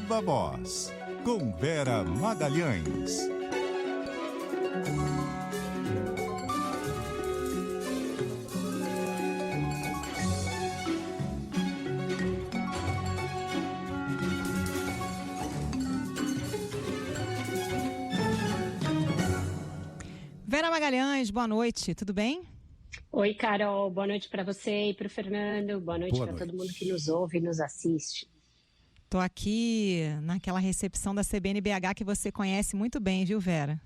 Viva Voz, com Vera Magalhães. Vera Magalhães, boa noite, tudo bem? Oi, Carol, boa noite para você e para o Fernando, boa noite para todo mundo que nos ouve e nos assiste. Estou aqui naquela recepção da CBN-BH que você conhece muito bem, viu, Vera?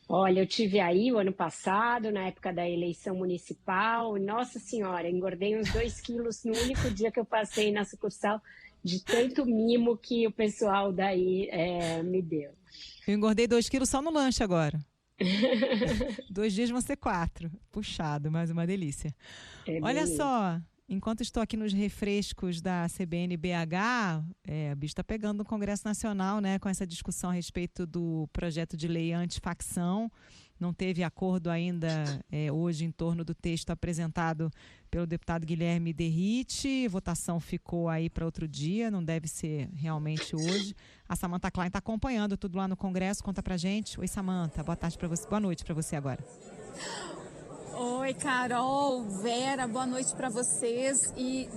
Olha, eu tive aí o ano passado, na época da eleição municipal, nossa senhora, engordei uns 2 quilos no único dia que eu passei na sucursal, de tanto mimo que o pessoal daí me deu. Eu engordei 2 quilos só no lanche agora. 2 dias vão ser 4. Puxado, mas uma delícia. Olha só, enquanto estou aqui nos refrescos da CBN-BH, o bicho está pegando no Congresso Nacional, né, com essa discussão a respeito do projeto de lei antifacção. Não teve acordo ainda hoje em torno do texto apresentado pelo deputado Guilherme Derrite. Votação ficou aí para outro dia, não deve ser realmente hoje. A Samantha Klein está acompanhando tudo lá no Congresso. Conta pra gente. Oi, Samantha. Boa tarde para você. Boa noite para você agora. Oi, Carol, Vera, boa noite para vocês. E,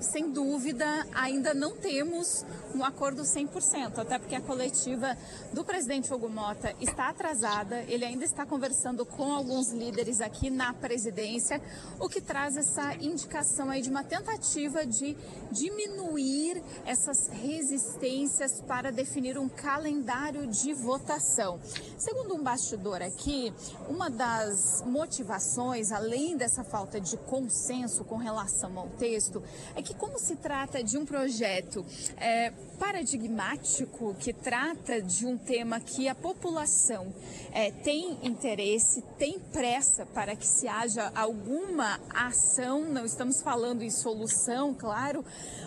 sem dúvida, ainda não temos um acordo 100%, até porque a coletiva do presidente Hugo Motta está atrasada. Ele ainda está conversando com alguns líderes aqui na presidência, o que traz essa indicação aí de uma tentativa de diminuir essas resistências para definir um calendário de votação. Segundo um bastidor aqui, uma das motivações, além dessa falta de consenso com relação ao texto, é que como se trata de um projeto paradigmático, que trata de um tema que a população tem interesse, tem pressa para que se haja alguma ação, não estamos falando em solução, claro,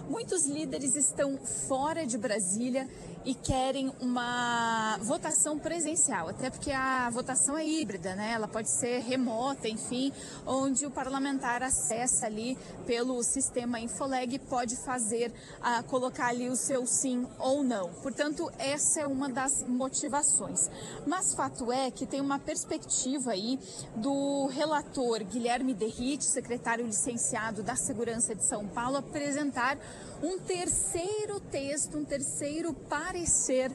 muitos líderes estão fora de Brasília e querem uma votação presencial, até porque a votação é híbrida, né? Ela pode ser remota, enfim, onde o parlamentar acessa ali pelo sistema Infoleg e pode colocar ali o seu sim ou não. Portanto, essa é uma das motivações. Mas fato é que tem uma perspectiva aí do relator Guilherme Derrite, secretário licenciado da Segurança de São Paulo, apresentar um terceiro texto, um terceiro parecer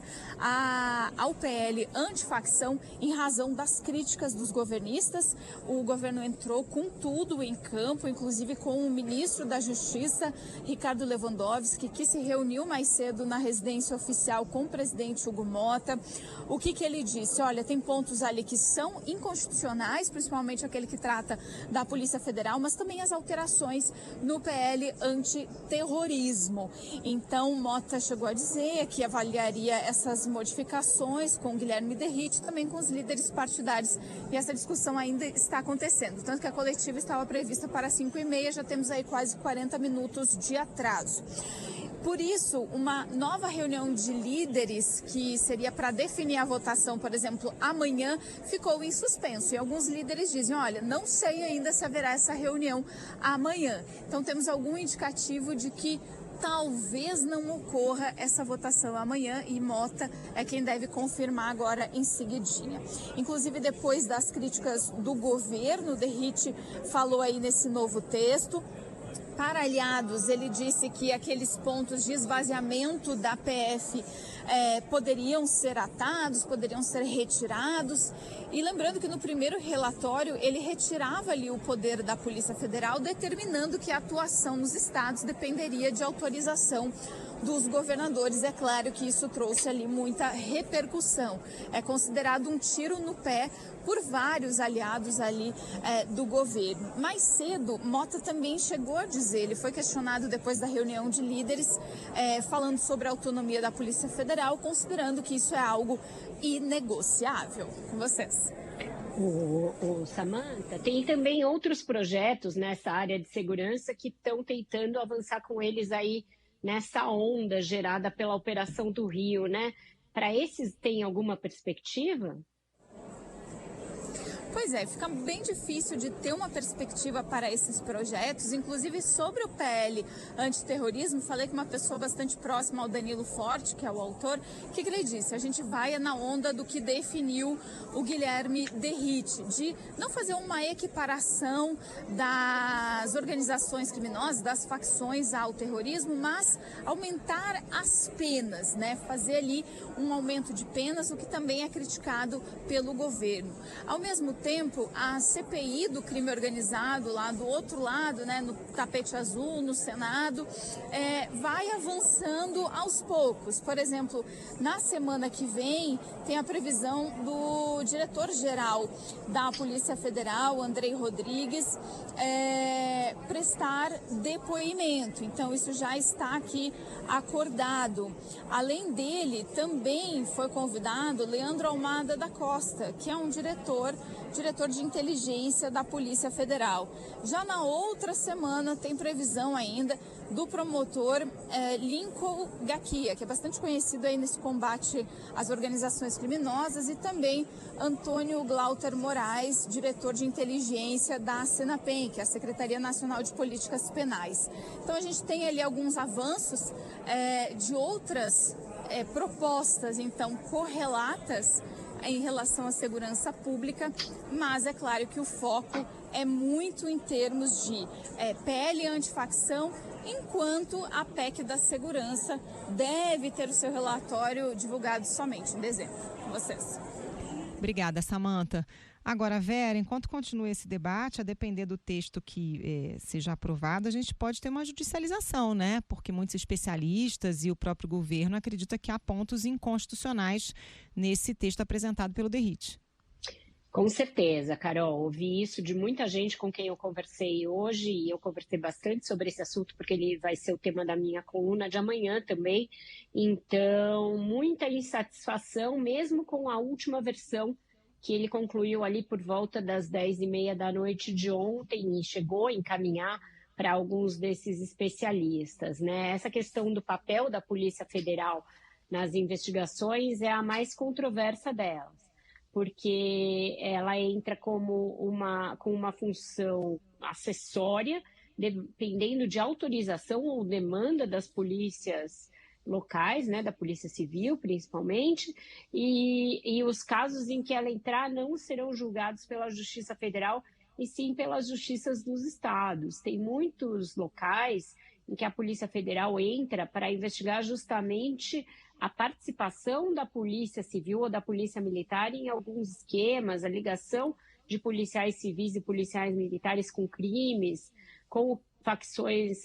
ao PL antifacção em razão das críticas dos governistas. O governo entrou com tudo em campo, inclusive com o ministro da Justiça, Ricardo Lewandowski, que se reuniu mais cedo na residência oficial com o presidente Hugo Motta. O que ele disse? Olha, tem pontos ali que são inconstitucionais, principalmente aquele que trata da Polícia Federal, mas também as alterações no PL antiterrorismo. Então, Motta chegou a dizer que avaliaria essas modificações com o Guilherme Derrite, também com os líderes partidários. E essa discussão ainda está acontecendo. Tanto que a coletiva estava prevista para 5h30, já temos aí quase 40 minutos de atraso. Por isso, uma nova reunião de líderes, que seria para definir a votação, por exemplo, amanhã, ficou em suspenso. E alguns líderes dizem, olha, não sei ainda se haverá essa reunião amanhã. Então, temos algum indicativo de que talvez não ocorra essa votação amanhã, e Motta é quem deve confirmar agora em seguidinha. Inclusive, depois das críticas do governo, Derrite falou aí nesse novo texto. Para aliados, ele disse que aqueles pontos de esvaziamento da PF poderiam ser atados, poderiam ser retirados. E lembrando que no primeiro relatório ele retirava ali o poder da Polícia Federal, determinando que a atuação nos estados dependeria de autorização dos governadores. É claro que isso trouxe ali muita repercussão. É considerado um tiro no pé por vários aliados ali do governo. Mais cedo, Motta também chegou a dizer, ele foi questionado depois da reunião de líderes, falando sobre a autonomia da Polícia Federal, considerando que isso é algo inegociável. Com vocês. Samantha, tem também outros projetos nessa área de segurança que estão tentando avançar com eles aí nessa onda gerada pela Operação do Rio, né? Para esses, tem alguma perspectiva? Pois é, fica bem difícil de ter uma perspectiva para esses projetos, inclusive sobre o PL antiterrorismo. Falei com uma pessoa bastante próxima ao Danilo Forte, que é o autor, que ele disse: a gente vai na onda do que definiu o Guilherme Derrite, de não fazer uma equiparação das organizações criminosas, das facções ao terrorismo, mas aumentar as penas, né? Fazer ali um aumento de penas, o que também é criticado pelo governo. Ao mesmo tempo, a CPI do crime organizado, lá do outro lado, né, no tapete azul, no Senado, vai avançando aos poucos. Por exemplo, na semana que vem, tem a previsão do diretor-geral da Polícia Federal, Andrei Rodrigues, prestar depoimento. Então, isso já está aqui acordado. Além dele, também foi convidado Leandro Almada da Costa, que é um diretor de inteligência da Polícia Federal. Já na outra semana tem previsão ainda do promotor Lincoln Gakia, que é bastante conhecido aí nesse combate às organizações criminosas, e também Antônio Glauter Moraes, diretor de inteligência da Senapen, que é a Secretaria Nacional de Políticas Penais. Então a gente tem ali alguns avanços de outras propostas, então, correlatas em relação à segurança pública, mas é claro que o foco é muito em termos de PL antifacção, enquanto a PEC da segurança deve ter o seu relatório divulgado somente em dezembro. Com vocês. Obrigada, Samantha. Agora, Vera, enquanto continua esse debate, a depender do texto que seja aprovado, a gente pode ter uma judicialização, né? Porque muitos especialistas e o próprio governo acreditam que há pontos inconstitucionais nesse texto apresentado pelo Derrite. Com certeza, Carol. Ouvi isso de muita gente com quem eu conversei hoje, e eu conversei bastante sobre esse assunto, porque ele vai ser o tema da minha coluna de amanhã também. Então, muita insatisfação, mesmo com a última versão, que ele concluiu ali por volta das 10h30 da noite de ontem e chegou a encaminhar para alguns desses especialistas, né? Essa questão do papel da Polícia Federal nas investigações é a mais controversa delas, porque ela entra com uma função acessória, dependendo de autorização ou demanda das polícias locais, né, da Polícia Civil, principalmente, e os casos em que ela entrar não serão julgados pela Justiça Federal, e sim pelas justiças dos estados. Tem muitos locais em que a Polícia Federal entra para investigar justamente a participação da Polícia Civil ou da Polícia Militar em alguns esquemas, a ligação de policiais civis e policiais militares com crimes, com facções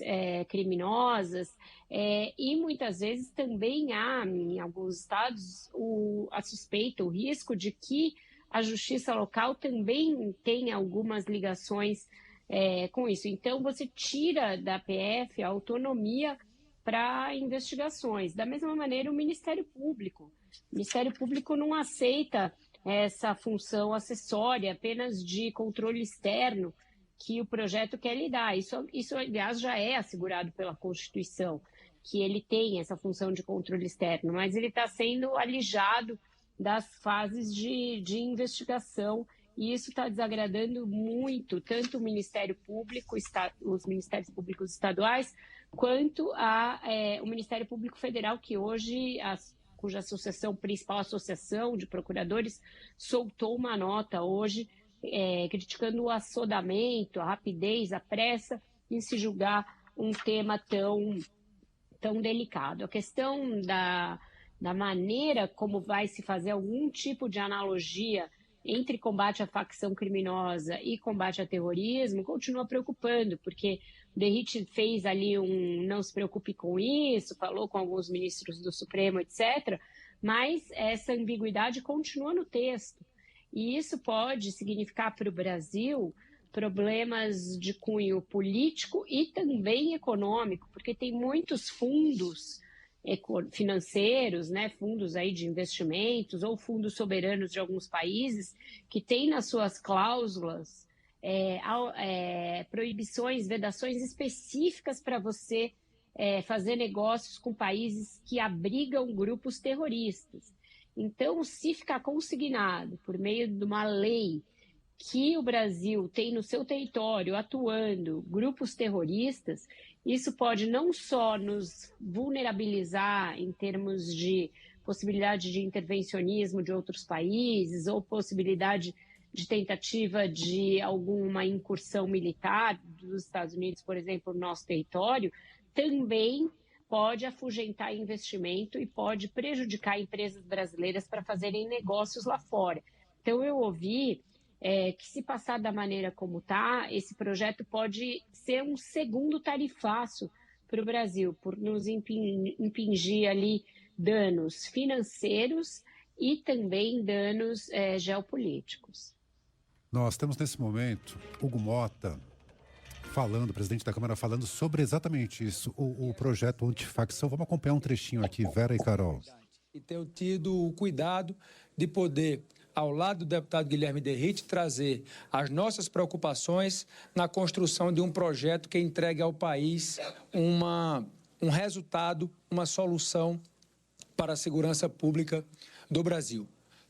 criminosas, e muitas vezes também há, em alguns estados, a suspeita, o risco de que a justiça local também tenha algumas ligações com isso. Então, você tira da PF a autonomia para investigações. Da mesma maneira, o Ministério Público. O Ministério Público não aceita essa função acessória apenas de controle externo que o projeto quer lhe dar. Isso, aliás, já é assegurado pela Constituição, que ele tem essa função de controle externo, mas ele está sendo alijado das fases de investigação, e isso está desagradando muito tanto o Ministério Público, os Ministérios Públicos estaduais, quanto o Ministério Público Federal, que hoje, cuja principal associação de procuradores, soltou uma nota hoje criticando o assodamento, a rapidez, a pressa em se julgar um tema tão delicado. A questão da maneira como vai se fazer algum tipo de analogia entre combate à facção criminosa e combate ao terrorismo continua preocupando, porque o Derrite fez ali não se preocupe com isso, falou com alguns ministros do Supremo, etc., mas essa ambiguidade continua no texto. E isso pode significar para o Brasil problemas de cunho político e também econômico, porque tem muitos fundos financeiros, né, fundos aí de investimentos ou fundos soberanos de alguns países que têm nas suas cláusulas proibições, vedações específicas para você fazer negócios com países que abrigam grupos terroristas. Então, se ficar consignado por meio de uma lei que o Brasil tem no seu território atuando grupos terroristas, isso pode não só nos vulnerabilizar em termos de possibilidade de intervencionismo de outros países ou possibilidade de tentativa de alguma incursão militar dos Estados Unidos, por exemplo, no nosso território, também pode afugentar investimento e pode prejudicar empresas brasileiras para fazerem negócios lá fora. Então, eu ouvi que, se passar da maneira como está, esse projeto pode ser um segundo tarifaço para o Brasil, por nos impingir ali danos financeiros e também danos geopolíticos. Nós temos nesse momento Hugo Motta falando, o presidente da Câmara falando sobre exatamente isso, o projeto antifacção. Vamos acompanhar um trechinho aqui, Vera e Carol. E tenho tido o cuidado de poder, ao lado do deputado Guilherme Derrite, trazer as nossas preocupações na construção de um projeto que entregue ao país um resultado, uma solução para a segurança pública do Brasil.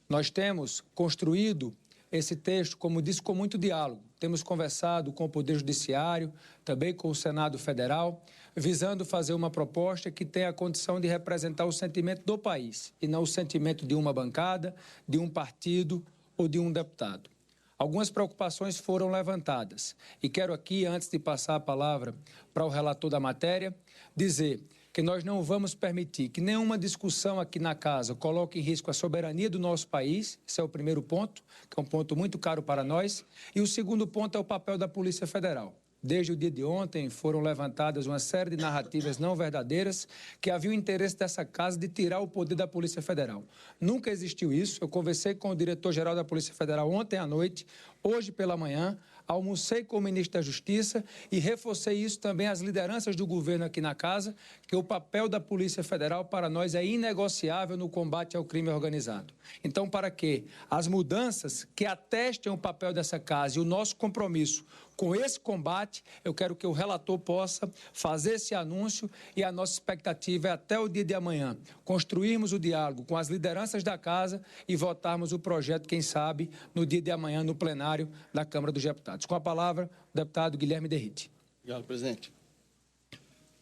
Nós temos construído esse texto, como disse, com muito diálogo. Temos conversado com o Poder Judiciário, também com o Senado Federal, visando fazer uma proposta que tenha a condição de representar o sentimento do país e não o sentimento de uma bancada, de um partido ou de um deputado. Algumas preocupações foram levantadas e quero aqui, antes de passar a palavra para o relator da matéria, dizer que nós não vamos permitir que nenhuma discussão aqui na casa coloque em risco a soberania do nosso país. Esse é o primeiro ponto, que é um ponto muito caro para nós. E o segundo ponto é o papel da Polícia Federal. Desde o dia de ontem foram levantadas uma série de narrativas não verdadeiras que havia o interesse dessa casa de tirar o poder da Polícia Federal. Nunca existiu isso. Eu conversei com o diretor-geral da Polícia Federal ontem à noite, hoje pela manhã, almocei com o ministro da Justiça e reforcei isso também às lideranças do governo aqui na casa, que o papel da Polícia Federal para nós é inegociável no combate ao crime organizado. Então, para que as mudanças que atestem o papel dessa casa e o nosso compromisso com esse combate, eu quero que o relator possa fazer esse anúncio e a nossa expectativa é até o dia de amanhã construirmos o diálogo com as lideranças da casa e votarmos o projeto, quem sabe, no dia de amanhã no plenário da Câmara dos Deputados. Com a palavra, o deputado Guilherme Derrite. Obrigado, presidente.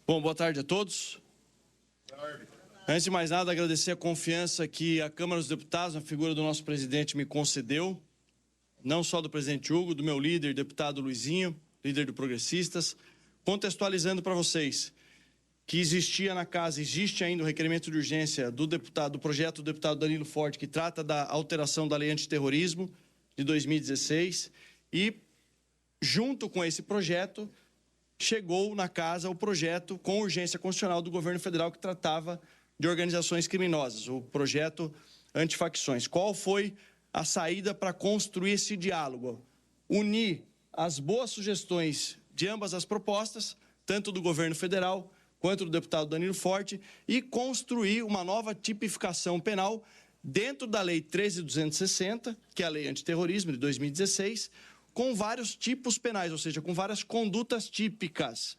Bom, boa tarde a todos. Antes de mais nada, agradecer a confiança que a Câmara dos Deputados, na figura do nosso presidente, me concedeu. Não só do presidente Hugo, do meu líder, deputado Luizinho, líder do Progressistas, contextualizando para vocês que existia na casa, existe ainda o requerimento de urgência do projeto do deputado Danilo Forte, que trata da alteração da lei antiterrorismo de 2016, e junto com esse projeto, chegou na casa o projeto com urgência constitucional do governo federal que tratava de organizações criminosas, o projeto antifacções. Qual foi a saída para construir esse diálogo? Unir as boas sugestões de ambas as propostas, tanto do governo federal quanto do deputado Danilo Forte, e construir uma nova tipificação penal dentro da Lei 13.260, que é a Lei Antiterrorismo de 2016, com vários tipos penais, ou seja, com várias condutas típicas.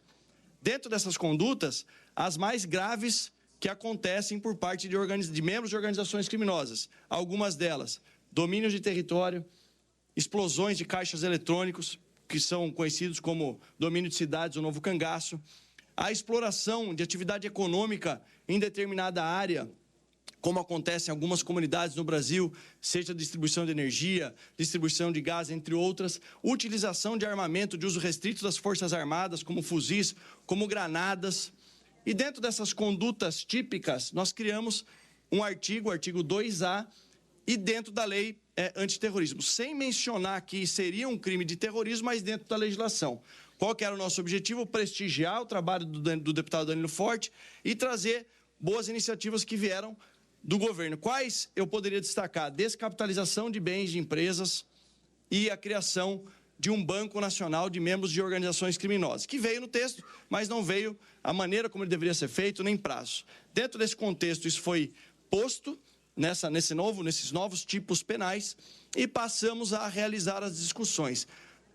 Dentro dessas condutas, as mais graves que acontecem por parte de membros de organizações criminosas. Algumas delas: domínio de território, explosões de caixas eletrônicos, que são conhecidos como domínio de cidades ou novo cangaço, a exploração de atividade econômica em determinada área, como acontece em algumas comunidades no Brasil, seja distribuição de energia, distribuição de gás, entre outras, utilização de armamento de uso restrito das Forças Armadas, como fuzis, como granadas. E dentro dessas condutas típicas, nós criamos um artigo, o artigo 2A, e dentro da lei antiterrorismo, sem mencionar que seria um crime de terrorismo, mas dentro da legislação. Qual que era o nosso objetivo? Prestigiar o trabalho do deputado Danilo Forte e trazer boas iniciativas que vieram do governo. Quais eu poderia destacar? Descapitalização de bens de empresas e a criação de um banco nacional de membros de organizações criminosas, que veio no texto, mas não veio a maneira como ele deveria ser feito, nem prazo. Dentro desse contexto, isso foi posto nesses novos tipos penais e passamos a realizar as discussões.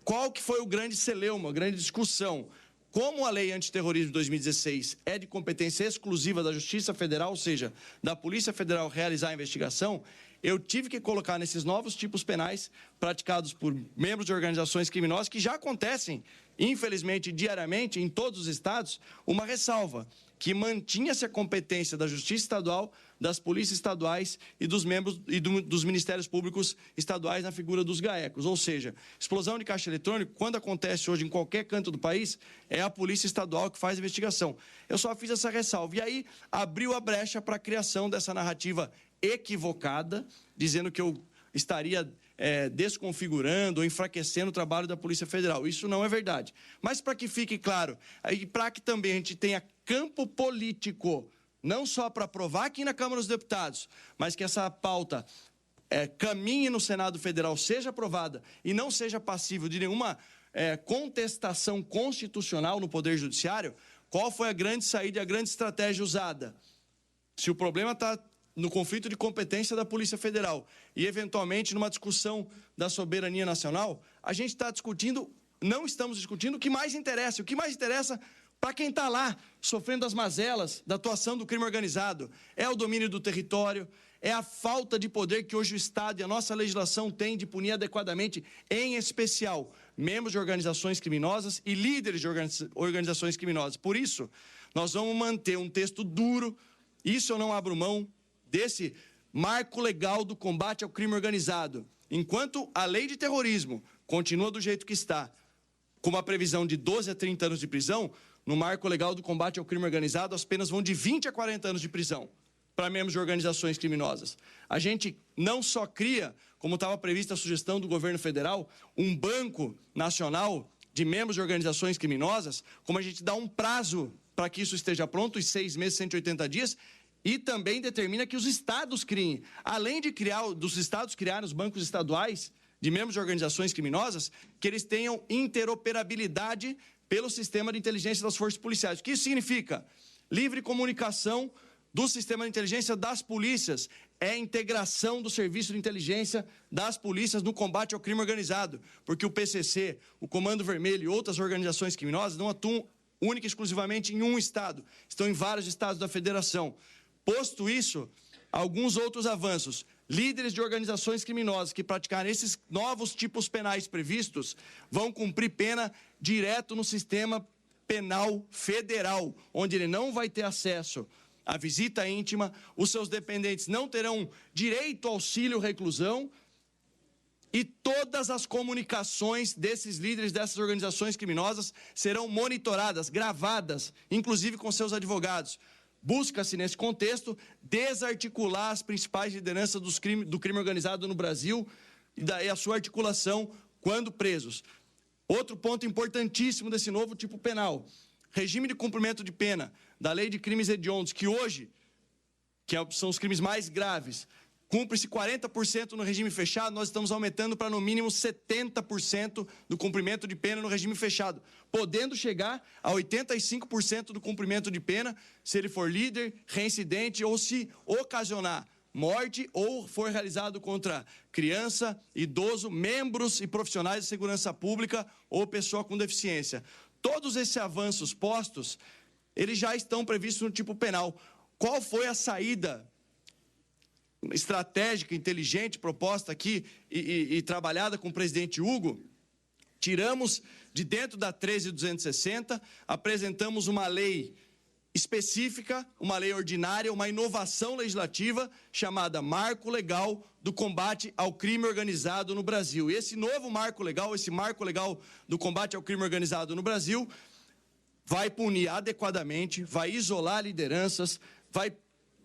Qual que foi o grande celeuma, a grande discussão? Como a Lei Antiterrorismo de 2016 é de competência exclusiva da Justiça Federal, ou seja, da Polícia Federal realizar a investigação, eu tive que colocar nesses novos tipos penais praticados por membros de organizações criminosas, que já acontecem, infelizmente, diariamente, em todos os estados, uma ressalva, que mantinha-se a competência da Justiça Estadual, das polícias estaduais e dos membros e dos Ministérios Públicos estaduais na figura dos GAECos. Ou seja, explosão de caixa eletrônico, quando acontece hoje em qualquer canto do país, é a Polícia Estadual que faz a investigação. Eu só fiz essa ressalva. E aí abriu a brecha para a criação dessa narrativa equivocada, dizendo que eu estaria desconfigurando ou enfraquecendo o trabalho da Polícia Federal. Isso não é verdade. Mas para que fique claro, e para que também a gente tenha campo político, não só para aprovar aqui na Câmara dos Deputados, mas que essa pauta caminhe no Senado Federal, seja aprovada e não seja passível de nenhuma contestação constitucional no Poder Judiciário, qual foi a grande saída e a grande estratégia usada? Se o problema está no conflito de competência da Polícia Federal e, eventualmente, numa discussão da soberania nacional, a gente está discutindo, não estamos discutindo o que mais interessa. O que mais interessa para quem está lá, sofrendo as mazelas da atuação do crime organizado, é o domínio do território, é a falta de poder que hoje o Estado e a nossa legislação tem de punir adequadamente, em especial, membros de organizações criminosas e líderes de organizações criminosas. Por isso, nós vamos manter um texto duro, isso eu não abro mão, desse marco legal do combate ao crime organizado. Enquanto a lei de terrorismo continua do jeito que está, com uma previsão de 12 a 30 anos de prisão, no marco legal do combate ao crime organizado, as penas vão de 20 a 40 anos de prisão para membros de organizações criminosas. A gente não só cria, como estava prevista a sugestão do governo federal, um banco nacional de membros de organizações criminosas, como a gente dá um prazo para que isso esteja pronto, em 6 meses, 180 dias, e também determina que os estados criem, além de dos estados criarem os bancos estaduais de membros de organizações criminosas, que eles tenham interoperabilidade pelo sistema de inteligência das forças policiais. O que isso significa? Livre comunicação do sistema de inteligência das polícias, é a integração do serviço de inteligência das polícias no combate ao crime organizado, porque o PCC, o Comando Vermelho e outras organizações criminosas não atuam única e exclusivamente em um estado, estão em vários estados da federação. Posto isso, alguns outros avanços. Líderes de organizações criminosas que praticarem esses novos tipos penais previstos vão cumprir pena direto no sistema penal federal, onde ele não vai ter acesso à visita íntima, os seus dependentes não terão direito ao auxílio-reclusão e todas as comunicações desses líderes dessas organizações criminosas serão monitoradas, gravadas, inclusive com seus advogados. Busca-se, nesse contexto, desarticular as principais lideranças do crime organizado no Brasil e daí a sua articulação quando presos. Outro ponto importantíssimo desse novo tipo penal, regime de cumprimento de pena da Lei de Crimes Hediondos, que hoje, são os crimes mais graves, cumpre-se 40% no regime fechado, nós estamos aumentando para no mínimo 70% do cumprimento de pena no regime fechado, podendo chegar a 85% do cumprimento de pena se ele for líder, reincidente ou se ocasionar morte ou for realizado contra criança, idoso, membros e profissionais de segurança pública ou pessoa com deficiência. Todos esses avanços postos, eles já estão previstos no tipo penal. Qual foi a saída estratégica, inteligente, proposta aqui e trabalhada com o presidente Hugo? Tiramos de dentro da 13.260, apresentamos uma lei específica, uma lei ordinária, uma inovação legislativa chamada Marco Legal do Combate ao Crime Organizado no Brasil. E esse novo marco legal, esse Marco Legal do Combate ao Crime Organizado no Brasil, vai punir adequadamente, vai isolar lideranças, vai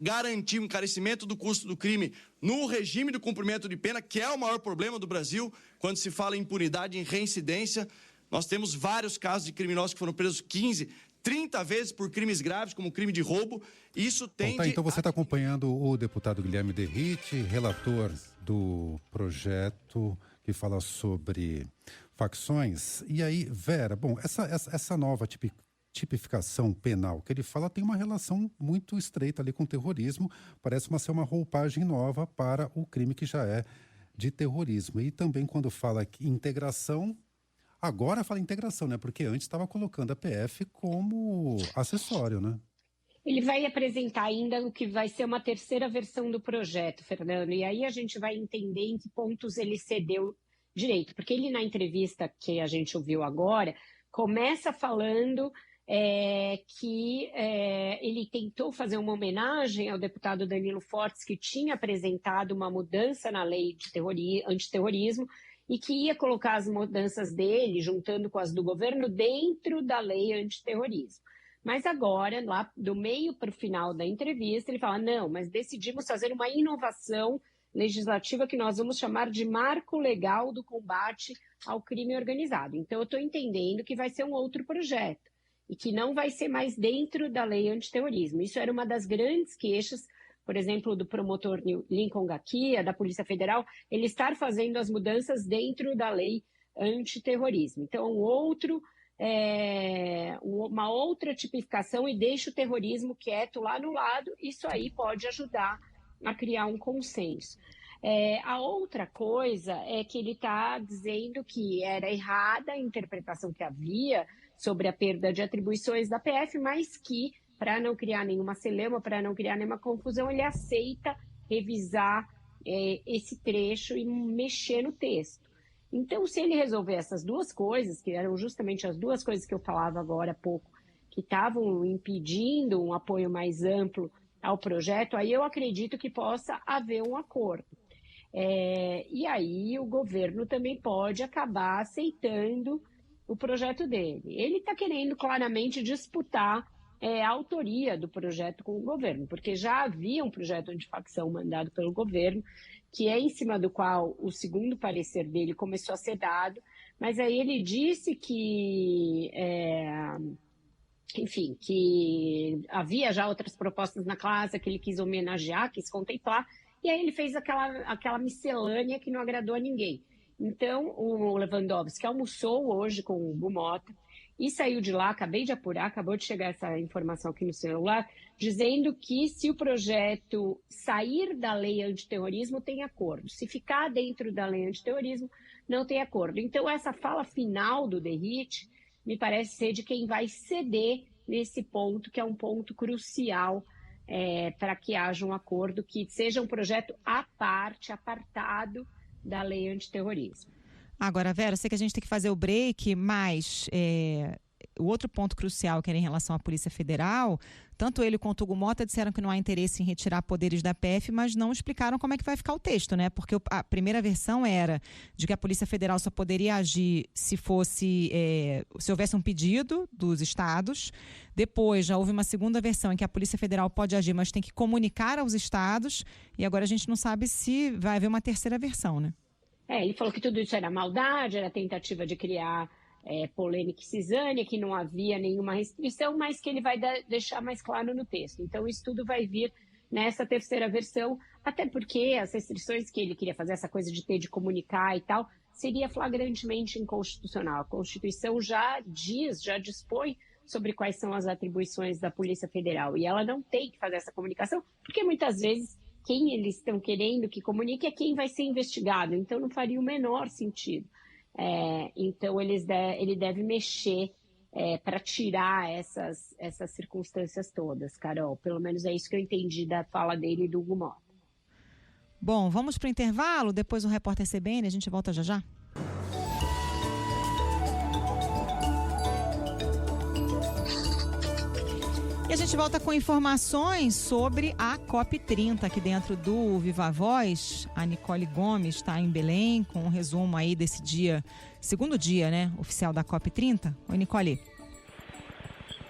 garantir um encarecimento do custo do crime no regime do cumprimento de pena, que é o maior problema do Brasil, quando se fala em impunidade, em reincidência. Nós temos vários casos de criminosos que foram presos 15, 30 vezes por crimes graves, como crime de roubo. Isso tende... Bom, então você está acompanhando o deputado Guilherme Derrite, relator do projeto que fala sobre facções. E aí, Vera, bom, essa nova tipificação penal que ele fala tem uma relação muito estreita ali com o terrorismo, parece ser uma roupagem nova para o crime que já é de terrorismo. E também quando fala que integração, agora fala integração, né? Porque antes estava colocando a PF como acessório, né? Ele vai apresentar ainda o que vai ser uma terceira versão do projeto, Fernando, e aí a gente vai entender em que pontos ele cedeu direito, porque ele, na entrevista que a gente ouviu agora, começa falando que ele tentou fazer uma homenagem ao deputado Danilo Fortes, que tinha apresentado uma mudança na lei de antiterrorismo e que ia colocar as mudanças dele, juntando com as do governo, dentro da lei antiterrorismo. Mas agora, lá do meio para o final da entrevista, ele fala, não, mas decidimos fazer uma inovação legislativa que nós vamos chamar de Marco Legal do Combate ao Crime Organizado. Então, eu estou entendendo que vai ser um outro projeto e que não vai ser mais dentro da lei antiterrorismo. Isso era uma das grandes queixas, por exemplo, do promotor Lincoln Gakia, da Polícia Federal, ele estar fazendo as mudanças dentro da lei antiterrorismo. Então, uma outra tipificação e deixa o terrorismo quieto lá no lado, isso aí pode ajudar a criar um consenso. A outra coisa é que ele está dizendo que era errada a interpretação que havia sobre a perda de atribuições da PF, mas que, para não criar nenhuma celeuma, para não criar nenhuma confusão, ele aceita revisar esse trecho e mexer no texto. Então, se ele resolver essas duas coisas, que eram justamente as duas coisas que eu falava agora há pouco, que estavam impedindo um apoio mais amplo ao projeto, aí eu acredito que possa haver um acordo. E aí o governo também pode acabar aceitando o projeto dele. Ele está querendo claramente disputar a autoria do projeto com o governo, porque já havia um projeto antifacção mandado pelo governo, que é em cima do qual o segundo parecer dele começou a ser dado, mas aí ele disse que, enfim, que havia já outras propostas na classe que ele quis homenagear, quis contemplar, e aí ele fez aquela miscelânea que não agradou a ninguém. Então, o Lewandowski almoçou hoje com o Hugo Mota e saiu de lá, acabei de apurar, acabou de chegar essa informação aqui no celular, dizendo que se o projeto sair da lei antiterrorismo, tem acordo. Se ficar dentro da lei antiterrorismo, não tem acordo. Então, essa fala final do Derrite me parece ser de quem vai ceder nesse ponto, que é um ponto crucial para que haja um acordo, que seja um projeto à parte, apartado da lei antiterrorismo. Agora, Vera, eu sei que a gente tem que fazer o break, mas o outro ponto crucial que era em relação à Polícia Federal, tanto ele quanto o Hugo Mota disseram que não há interesse em retirar poderes da PF, mas não explicaram como é que vai ficar o texto, né? Porque a primeira versão era de que a Polícia Federal só poderia agir se houvesse um pedido dos estados. Depois já houve uma segunda versão em que a Polícia Federal pode agir, mas tem que comunicar aos estados. E agora a gente não sabe se vai haver uma terceira versão, né? Ele falou que tudo isso era maldade, era tentativa de criar polêmica e cisânia, que não havia nenhuma restrição, mas que ele vai deixar mais claro no texto. Então, isso tudo vai vir nessa terceira versão, até porque as restrições que ele queria fazer, essa coisa de ter de comunicar e tal, seria flagrantemente inconstitucional. A Constituição já dispõe sobre quais são as atribuições da Polícia Federal, e ela não tem que fazer essa comunicação, porque muitas vezes quem eles estão querendo que comunique é quem vai ser investigado, então não faria o menor sentido. Então, ele deve mexer para tirar essas circunstâncias todas, Carol. Pelo menos é isso que eu entendi da fala dele e do Hugo Mota. Bom, vamos para o intervalo, depois o repórter CBN, a gente volta já já. E a gente volta com informações sobre a COP30 aqui dentro do Viva Voz. A Nicole Gomes está em Belém com um resumo aí desse dia, segundo dia, né, oficial da COP30. Oi, Nicole.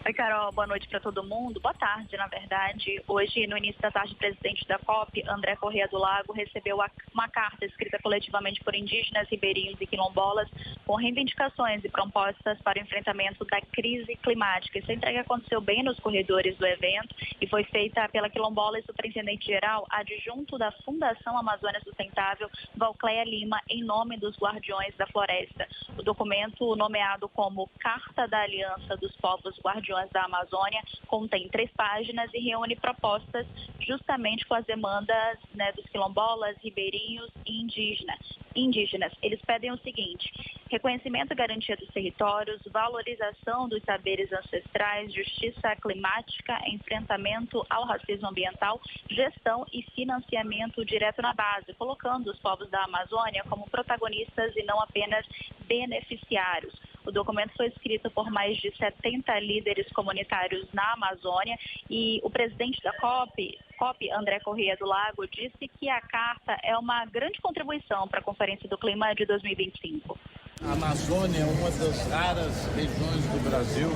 Oi, Carol. Boa noite para todo mundo. Boa tarde, na verdade. Hoje, no início da tarde, o presidente da COP, André Corrêa do Lago, recebeu uma carta escrita coletivamente por indígenas, ribeirinhos e quilombolas com reivindicações e propostas para o enfrentamento da crise climática. Essa entrega aconteceu bem nos corredores do evento e foi feita pela quilombola e superintendente-geral adjunto da Fundação Amazônia Sustentável, Valcléia Lima, em nome dos Guardiões da Floresta. O documento, nomeado como Carta da Aliança dos Povos Guardiões regiões da Amazônia, contém 3 páginas e reúne propostas justamente com as demandas, né, dos quilombolas, ribeirinhos e indígenas. Eles pedem o seguinte: reconhecimento e garantia dos territórios, valorização dos saberes ancestrais, justiça climática, enfrentamento ao racismo ambiental, gestão e financiamento direto na base, colocando os povos da Amazônia como protagonistas e não apenas beneficiários. O documento foi escrito por mais de 70 líderes comunitários na Amazônia e o presidente da COP, André Corrêa do Lago, disse que a carta é uma grande contribuição para a Conferência do Clima de 2025. A Amazônia é uma das raras regiões do Brasil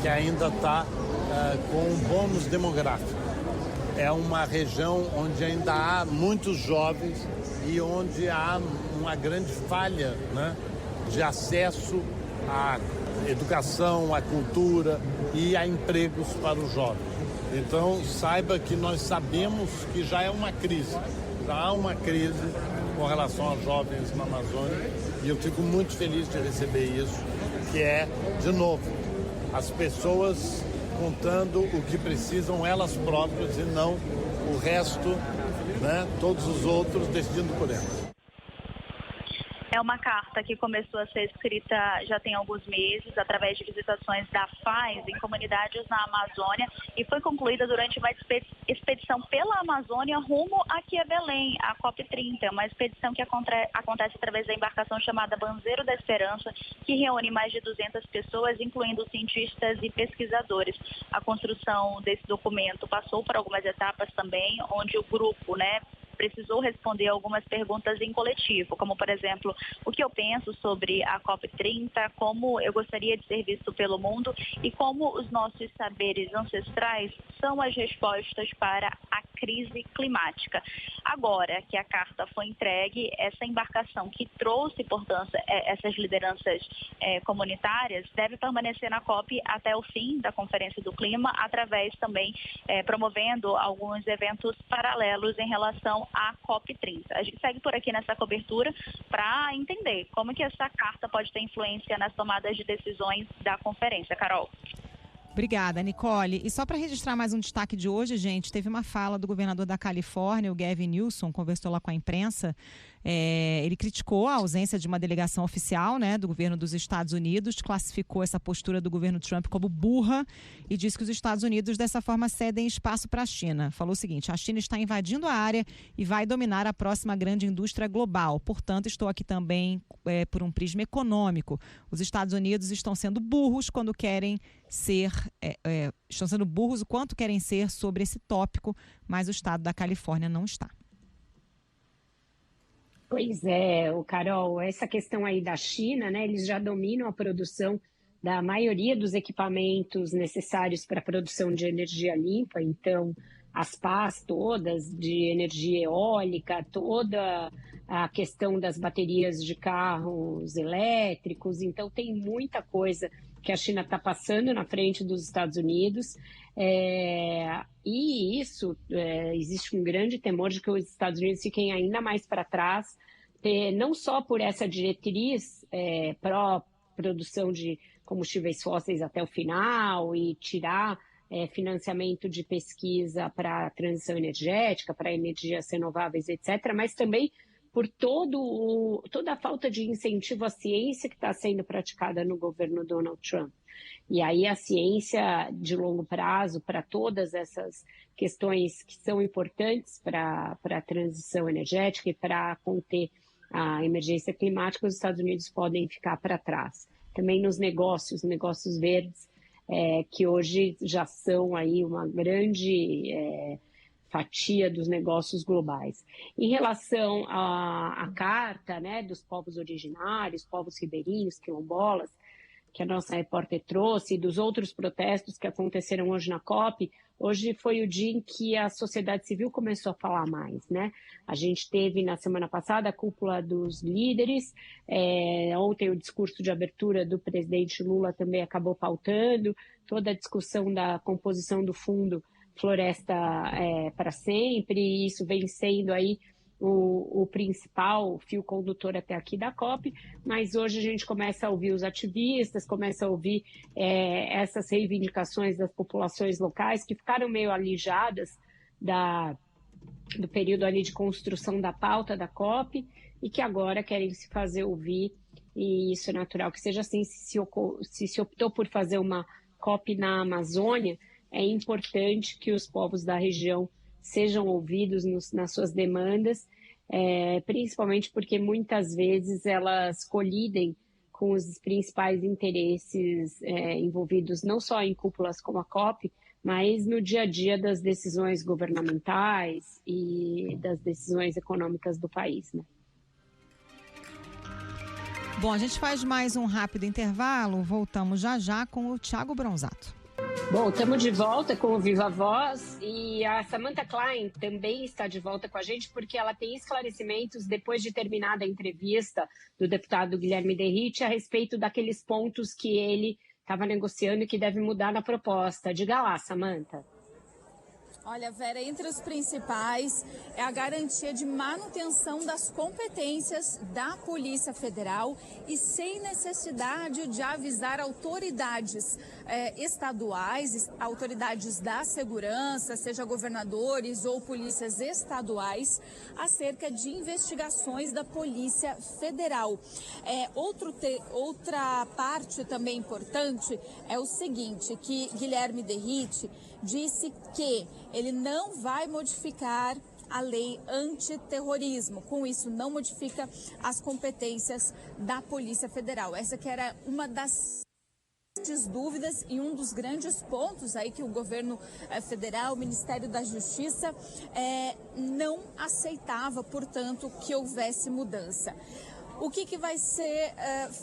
que ainda está com um bônus demográfico. É uma região onde ainda há muitos jovens e onde há uma grande falha, né, de acesso à educação, à cultura e a empregos para os jovens. Então, saiba que nós sabemos que já é uma crise, já há uma crise com relação aos jovens na Amazônia e eu fico muito feliz de receber isso, que é, de novo, as pessoas contando o que precisam elas próprias e não o resto, né, todos os outros decidindo por elas. É uma carta que começou a ser escrita já tem alguns meses, através de visitações da FAES em comunidades na Amazônia, e foi concluída durante uma expedição pela Amazônia rumo aqui a Belém, a COP30, uma expedição que acontece através da embarcação chamada Banzeiro da Esperança, que reúne mais de 200 pessoas, incluindo cientistas e pesquisadores. A construção desse documento passou por algumas etapas também, onde o grupo, né, precisou responder algumas perguntas em coletivo, como, por exemplo, o que eu penso sobre a COP30, como eu gostaria de ser visto pelo mundo e como os nossos saberes ancestrais são as respostas para a crise climática. Agora que a carta foi entregue, essa embarcação que trouxe, portanto, essas lideranças comunitárias deve permanecer na COP até o fim da Conferência do Clima, através também promovendo alguns eventos paralelos em relação à COP30. A gente segue por aqui nessa cobertura para entender como que essa carta pode ter influência nas tomadas de decisões da conferência. Carol. Obrigada, Nicole. E só para registrar mais um destaque de hoje, gente, teve uma fala do governador da Califórnia, o Gavin Newsom, conversou lá com a imprensa. Ele criticou a ausência de uma delegação oficial, né, do governo dos Estados Unidos, classificou essa postura do governo Trump como burra e disse que os Estados Unidos, dessa forma, cedem espaço para a China. Falou o seguinte: a China está invadindo a área e vai dominar a próxima grande indústria global. Portanto, estou aqui também por um prisma econômico. Os Estados Unidos estão sendo burros quando querem ser, estão sendo burros o quanto querem ser sobre esse tópico, mas o estado da Califórnia não está. Pois é, Carol, essa questão aí da China, né, eles já dominam a produção da maioria dos equipamentos necessários para a produção de energia limpa, então as pás todas de energia eólica, toda a questão das baterias de carros elétricos, então tem muita coisa que a China está passando na frente dos Estados Unidos, e isso, existe um grande temor de que os Estados Unidos fiquem ainda mais para trás, não só por essa diretriz pró-produção de combustíveis fósseis até o final e tirar financiamento de pesquisa para a transição energética, para energias renováveis, etc., mas também por toda a falta de incentivo à ciência que está sendo praticada no governo Donald Trump. E aí a ciência de longo prazo para todas essas questões que são importantes para a transição energética e para conter a emergência climática, os Estados Unidos podem ficar para trás. Também nos negócios verdes, que hoje já são aí uma grande fatia dos negócios globais. Em relação à carta, né, dos povos originários, povos ribeirinhos, quilombolas, que a nossa repórter trouxe, e dos outros protestos que aconteceram hoje na COP, hoje foi o dia em que a sociedade civil começou a falar mais, né? A gente teve na semana passada a cúpula dos líderes, ontem o discurso de abertura do presidente Lula também acabou pautando, toda a discussão da composição do fundo Floresta para Sempre, e isso vem sendo aí o principal fio condutor até aqui da COP, mas hoje a gente começa a ouvir os ativistas, começa a ouvir essas reivindicações das populações locais que ficaram meio alijadas do período ali de construção da pauta da COP e que agora querem se fazer ouvir, e isso é natural que seja assim. Se optou por fazer uma COP na Amazônia, é importante que os povos da região sejam ouvidos nas suas demandas, principalmente porque muitas vezes elas colidem com os principais interesses envolvidos não só em cúpulas como a COP, mas no dia a dia das decisões governamentais e das decisões econômicas do país, né? Bom, a gente faz mais um rápido intervalo, voltamos já com o Thiago Bronzato. Bom, estamos de volta com o Viva Voz e a Samantha Klein também está de volta com a gente porque ela tem esclarecimentos depois de terminada a entrevista do deputado Guilherme Derrite a respeito daqueles pontos que ele estava negociando e que deve mudar na proposta. Diga lá, Samantha. Olha, Vera, entre os principais é a garantia de manutenção das competências da Polícia Federal e sem necessidade de avisar autoridades estaduais, autoridades da segurança, seja governadores ou polícias estaduais, acerca de investigações da Polícia Federal. Outra parte também importante é o seguinte, que Guilherme Derrite disse que ele não vai modificar a lei antiterrorismo. Com isso, não modifica as competências da Polícia Federal. Essa que era uma das dúvidas e um dos grandes pontos aí que o governo federal, o Ministério da Justiça, não aceitava, portanto, que houvesse mudança. O que vai ser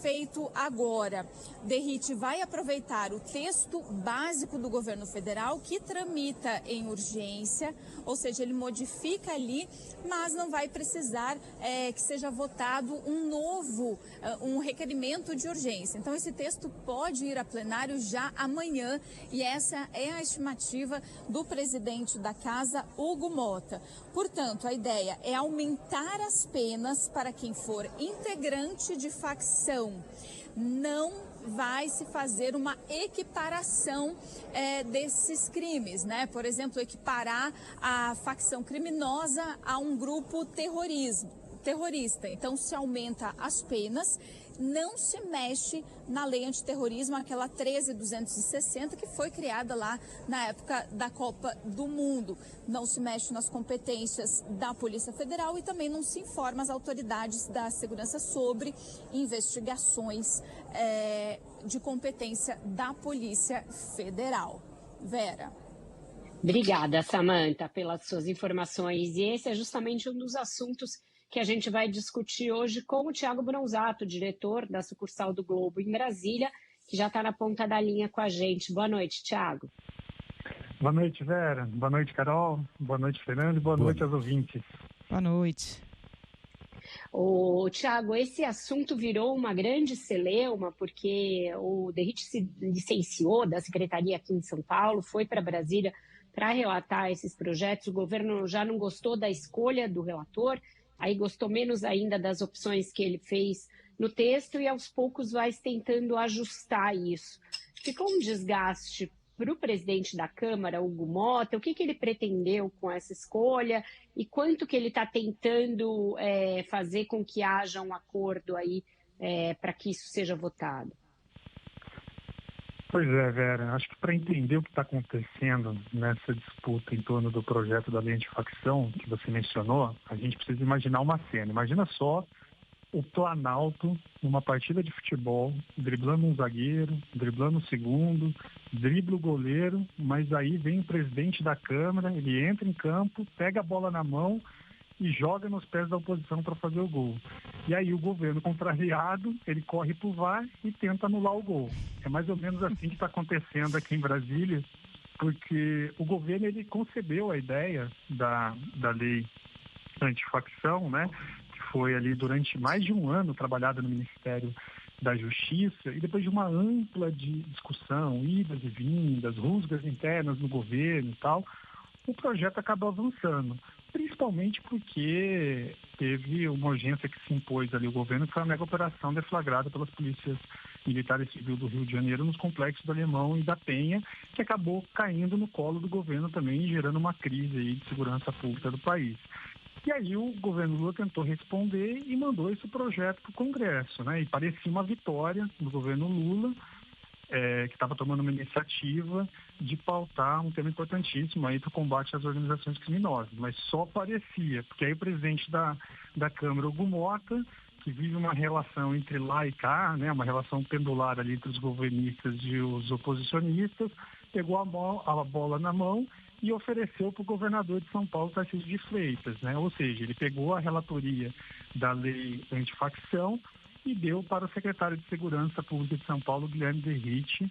feito agora? Derrite vai aproveitar o texto básico do governo federal que tramita em urgência, ou seja, ele modifica ali, mas não vai precisar que seja votado um requerimento de urgência. Então, esse texto pode ir a plenário já amanhã e essa é a estimativa do presidente da Casa, Hugo Mota. Portanto, a ideia é aumentar as penas para quem for integrante de facção. Não vai se fazer uma equiparação desses crimes, né? Por exemplo, equiparar a facção criminosa a um grupo terrorista. Então, se aumenta as penas, não se mexe na lei antiterrorismo, aquela 13.260, que foi criada lá na época da Copa do Mundo. Não se mexe nas competências da Polícia Federal e também não se informa as autoridades da segurança sobre investigações de competência da Polícia Federal. Vera. Obrigada, Samantha, pelas suas informações. E esse é justamente um dos assuntos que a gente vai discutir hoje com o Thiago Bronzato, diretor da sucursal do Globo em Brasília, que já está na ponta da linha com a gente. Boa noite, Thiago. Boa noite, Vera. Boa noite, Carol. Boa noite, Fernando. Boa noite aos ouvintes. Boa noite. Thiago, esse assunto virou uma grande celeuma, porque o Derrite se licenciou da secretaria aqui em São Paulo, foi para Brasília para relatar esses projetos. O governo já não gostou da escolha do relator, aí gostou menos ainda das opções que ele fez no texto e aos poucos vai tentando ajustar isso. Ficou um desgaste para o presidente da Câmara, Hugo Mota. O que ele pretendeu com essa escolha e quanto que ele está tentando fazer com que haja um acordo aí para que isso seja votado? Pois é, Vera. Acho que para entender o que está acontecendo nessa disputa em torno do projeto da lei antifacção que você mencionou, a gente precisa imaginar uma cena. Imagina só o Planalto numa partida de futebol, driblando um zagueiro, driblando o segundo, dribla o goleiro, mas aí vem o presidente da Câmara, ele entra em campo, pega a bola na mão e joga nos pés da oposição para fazer o gol. E aí o governo contrariado, ele corre para o VAR e tenta anular o gol. É mais ou menos assim que está acontecendo aqui em Brasília, porque o governo ele concebeu a ideia da lei antifacção, né? Que foi ali durante mais de um ano trabalhada no Ministério da Justiça, e depois de uma ampla discussão, idas e vindas, rusgas internas no governo e tal, o projeto acabou avançando. principalmente porque teve uma urgência que se impôs ali o governo, que foi a mega operação deflagrada pelas polícias militares civis do Rio de Janeiro nos complexos do Alemão e da Penha, que acabou caindo no colo do governo também, gerando uma crise aí de segurança pública do país. E aí o governo Lula tentou responder e mandou esse projeto para o Congresso, né? E parecia uma vitória do governo Lula, que estava tomando uma iniciativa de pautar um tema importantíssimo aí para o combate às organizações criminosas, mas só parecia, porque aí o presidente da Câmara, Hugo Mota, que vive uma relação entre lá e cá, né, uma relação pendular ali entre os governistas e os oposicionistas, pegou a bola na mão e ofereceu para o governador de São Paulo, Tarcísio de Freitas, né? Ou seja, ele pegou a relatoria da lei antifacção e deu para o secretário de Segurança Pública de São Paulo, Guilherme Derrite,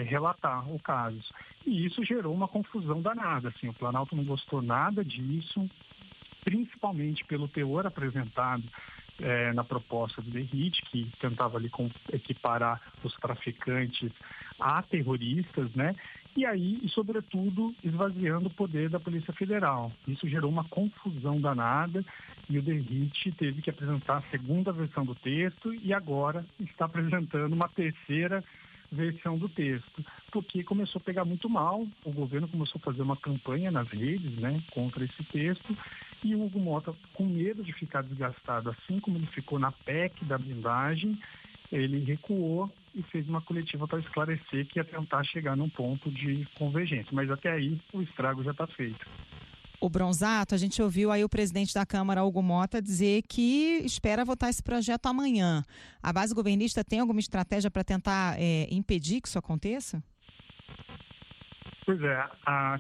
relatar o caso. E isso gerou uma confusão danada. Assim, o Planalto não gostou nada disso, principalmente pelo teor apresentado na proposta do Derrite, que tentava ali equiparar os traficantes a terroristas, né? E aí, sobretudo, esvaziando o poder da Polícia Federal. Isso gerou uma confusão danada e o Derrite teve que apresentar a segunda versão do texto e agora está apresentando uma terceira versão do texto, porque começou a pegar muito mal, o governo começou a fazer uma campanha nas redes, né, contra esse texto, e o Hugo Mota, com medo de ficar desgastado, assim como ele ficou na PEC da blindagem, ele recuou e fez uma coletiva para esclarecer que ia tentar chegar num ponto de convergência. Mas até aí o estrago já está feito. O Bronzato, a gente ouviu aí o presidente da Câmara, Hugo Mota, dizer que espera votar esse projeto amanhã. A base governista tem alguma estratégia para tentar impedir que isso aconteça? Pois é,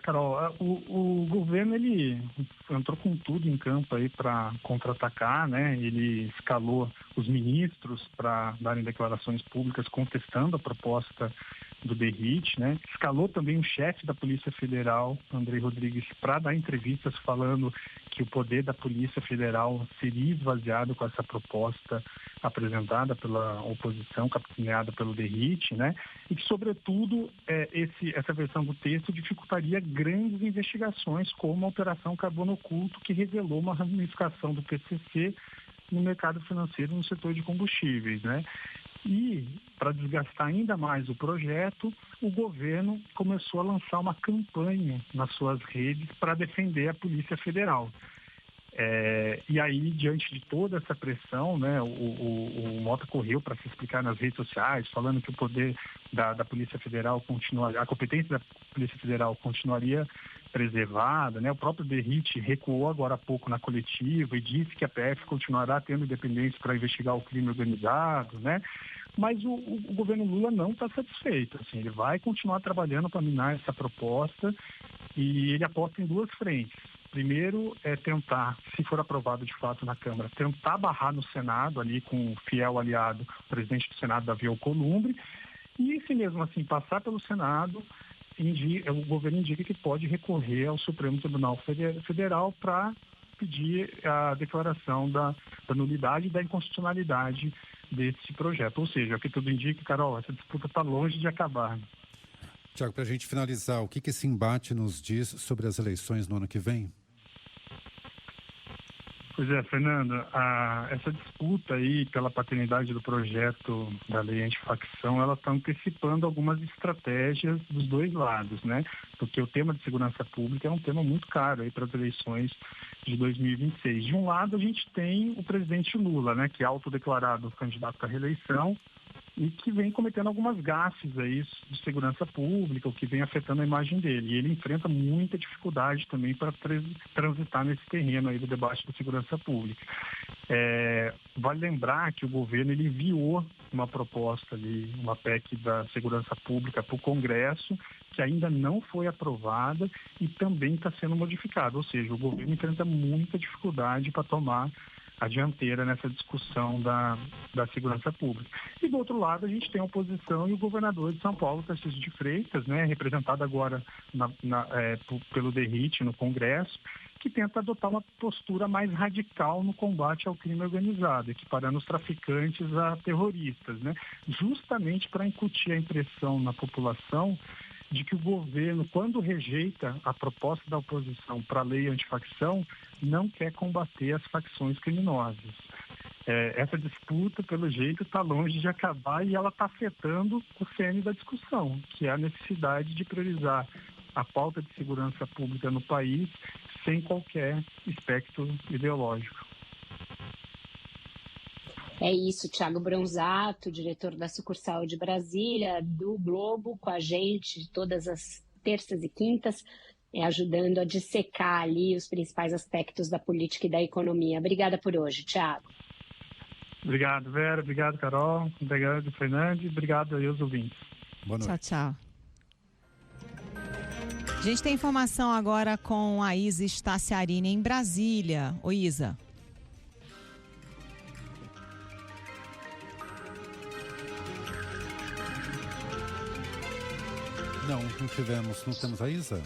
Carol, o governo ele entrou com tudo em campo aí para contra-atacar, né? Ele escalou os ministros para darem declarações públicas contestando a proposta do Derrite, né? Escalou também o chefe da Polícia Federal, Andrei Rodrigues, para dar entrevistas falando que o poder da Polícia Federal seria esvaziado com essa proposta apresentada pela oposição, capitaneada pelo Derrite, né? E que, sobretudo, essa versão do texto dificultaria grandes investigações, como a Operação Carbono Oculto, que revelou uma ramificação do PCC no mercado financeiro no setor de combustíveis, né? E, para desgastar ainda mais o projeto, o governo começou a lançar uma campanha nas suas redes para defender a Polícia Federal. E aí, diante de toda essa pressão, né, o Mota correu para se explicar nas redes sociais, falando que o poder da Polícia Federal continuaria, a competência da Polícia Federal continuaria preservada, né? O próprio Derrite recuou agora há pouco na coletiva e disse que a PF continuará tendo independência para investigar o crime organizado, né? Mas o governo Lula não está satisfeito. Assim, ele vai continuar trabalhando para minar essa proposta e ele aposta em duas frentes. Primeiro é tentar, se for aprovado de fato na Câmara, tentar barrar no Senado, ali com o fiel aliado, o presidente do Senado, Davi Alcolumbre, e se mesmo assim passar pelo Senado, o governo indica que pode recorrer ao Supremo Tribunal Federal para pedir a declaração da nulidade e da inconstitucionalidade desse projeto. Ou seja, o que tudo indica, Carol, essa disputa está longe de acabar. Tiago, para a gente finalizar, o que esse embate nos diz sobre as eleições no ano que vem? Pois é, Fernando, essa disputa aí pela paternidade do projeto da lei antifacção, ela está antecipando algumas estratégias dos dois lados, né? Porque o tema de segurança pública é um tema muito caro aí para as eleições de 2026. De um lado, a gente tem o presidente Lula, né, que é autodeclarado candidato à reeleição e que vem cometendo algumas gafes aí de segurança pública, o que vem afetando a imagem dele. E ele enfrenta muita dificuldade também para transitar nesse terreno aí do debate da segurança pública. Vale lembrar que o governo ele enviou uma proposta ali, uma PEC da segurança pública para o Congresso, que ainda não foi aprovada e também está sendo modificada. Ou seja, o governo enfrenta muita dificuldade para tomar a dianteira nessa discussão da segurança pública. E do outro lado, a gente tem a oposição e o governador de São Paulo, Tarcísio de Freitas, né, representado agora pelo Derrite no Congresso, que tenta adotar uma postura mais radical no combate ao crime organizado, equiparando os traficantes a terroristas, né, justamente para incutir a impressão na população de que o governo, quando rejeita a proposta da oposição para a lei antifacção, não quer combater as facções criminosas. Essa disputa, pelo jeito, está longe de acabar e ela está afetando o cerne da discussão, que é a necessidade de priorizar a pauta de segurança pública no país sem qualquer espectro ideológico. É isso, Thiago Bronzato, diretor da sucursal de Brasília, do Globo, com a gente todas as terças e quintas, ajudando a dissecar ali os principais aspectos da política e da economia. Obrigada por hoje, Thiago. Obrigado, Vera. Obrigado, Carol. Obrigado, Fernandes. Obrigado aí aos ouvintes. Boa noite. Tchau, tchau. A gente tem informação agora com a Isa Staciarini em Brasília. Oi, Isa. Não temos a Isa?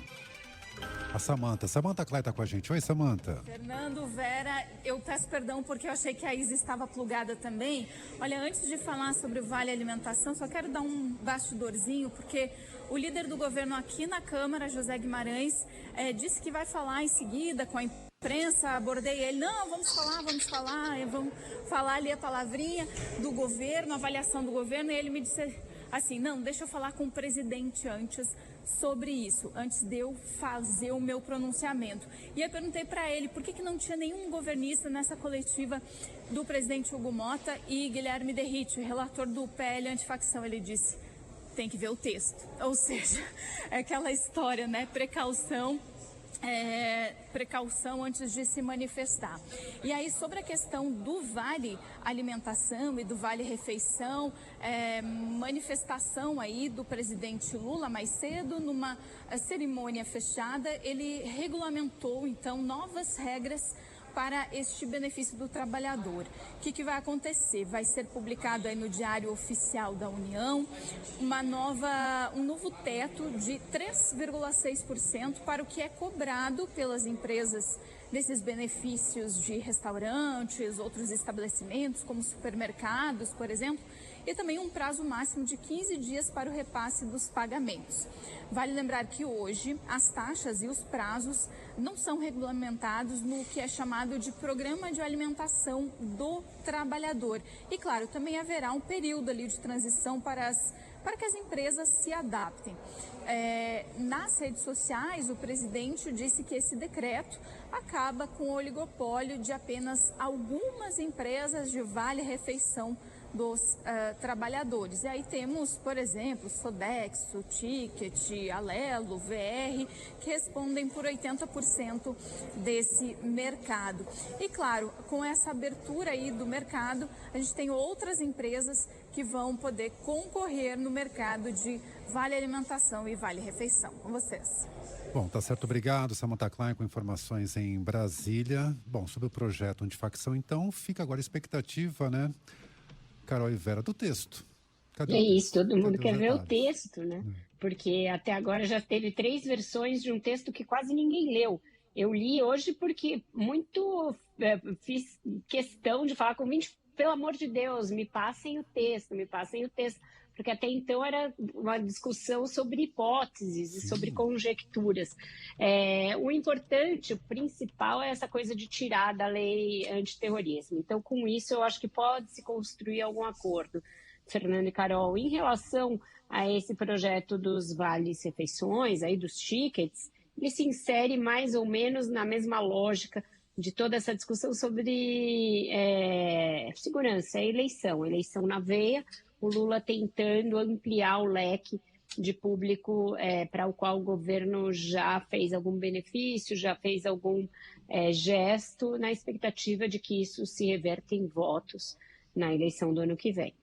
A Samantha Clay está com a gente. Oi, Samantha. Fernando, Vera, eu peço perdão porque eu achei que a Isa estava plugada também. Olha, antes de falar sobre o Vale Alimentação, só quero dar um bastidorzinho, porque o líder do governo aqui na Câmara, José Guimarães, disse que vai falar em seguida com a imprensa. Abordei ele, não, vamos falar ali a palavrinha do governo, a avaliação do governo, e ele me disse assim, não, deixa eu falar com o presidente antes sobre isso, antes de eu fazer o meu pronunciamento. E eu perguntei para ele por que não tinha nenhum governista nessa coletiva do presidente Hugo Motta e Guilherme Derrite, relator do PL Antifacção. Ele disse, tem que ver o texto. Ou seja, é aquela história, né? Precaução antes de se manifestar. E aí, sobre a questão do Vale Alimentação e do Vale Refeição, manifestação aí do presidente Lula mais cedo, numa cerimônia fechada, ele regulamentou, então, novas regras para este benefício do trabalhador. O que vai acontecer? Vai ser publicado aí no Diário Oficial da União um novo teto de 3,6% para o que é cobrado pelas empresas desses benefícios de restaurantes, outros estabelecimentos, como supermercados, por exemplo, e também um prazo máximo de 15 dias para o repasse dos pagamentos. Vale lembrar que hoje as taxas e os prazos não são regulamentados no que é chamado de Programa de Alimentação do Trabalhador. E, claro, também haverá um período ali de transição para que as empresas se adaptem. Nas redes sociais, o presidente disse que esse decreto acaba com o oligopólio de apenas algumas empresas de vale-refeição dos trabalhadores. E aí temos, por exemplo, Sodexo, Ticket, Alelo, VR, que respondem por 80% desse mercado. E claro, com essa abertura aí do mercado, a gente tem outras empresas que vão poder concorrer no mercado de Vale Alimentação e Vale Refeição. Com vocês. Bom, tá certo. Obrigado, Samantha Klein, com informações em Brasília. Bom, sobre o projeto antifacção, então, fica agora a expectativa, né, Carol e Vera, do texto. É isso, todo mundo quer ver o texto, né? Porque até agora já teve 3 versões de um texto que quase ninguém leu. Eu li hoje porque fiz questão de falar com o ouvinte, pelo amor de Deus, me passem o texto, porque até então era uma discussão sobre hipóteses e sobre conjecturas. O importante, o principal, é essa coisa de tirar da lei antiterrorismo. Então, com isso, eu acho que pode-se construir algum acordo. Fernando e Carol, em relação a esse projeto dos vales refeições, aí dos tickets, ele se insere mais ou menos na mesma lógica de toda essa discussão sobre segurança, eleição na veia, o Lula tentando ampliar o leque de público para o qual o governo já fez algum benefício, já fez algum gesto, na expectativa de que isso se reverta em votos na eleição do ano que vem.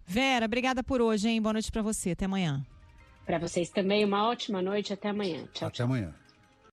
Vera, obrigada por hoje, hein? Boa noite para você. Até amanhã. Para vocês também, uma ótima noite. Até amanhã. Tchau, Até amanhã.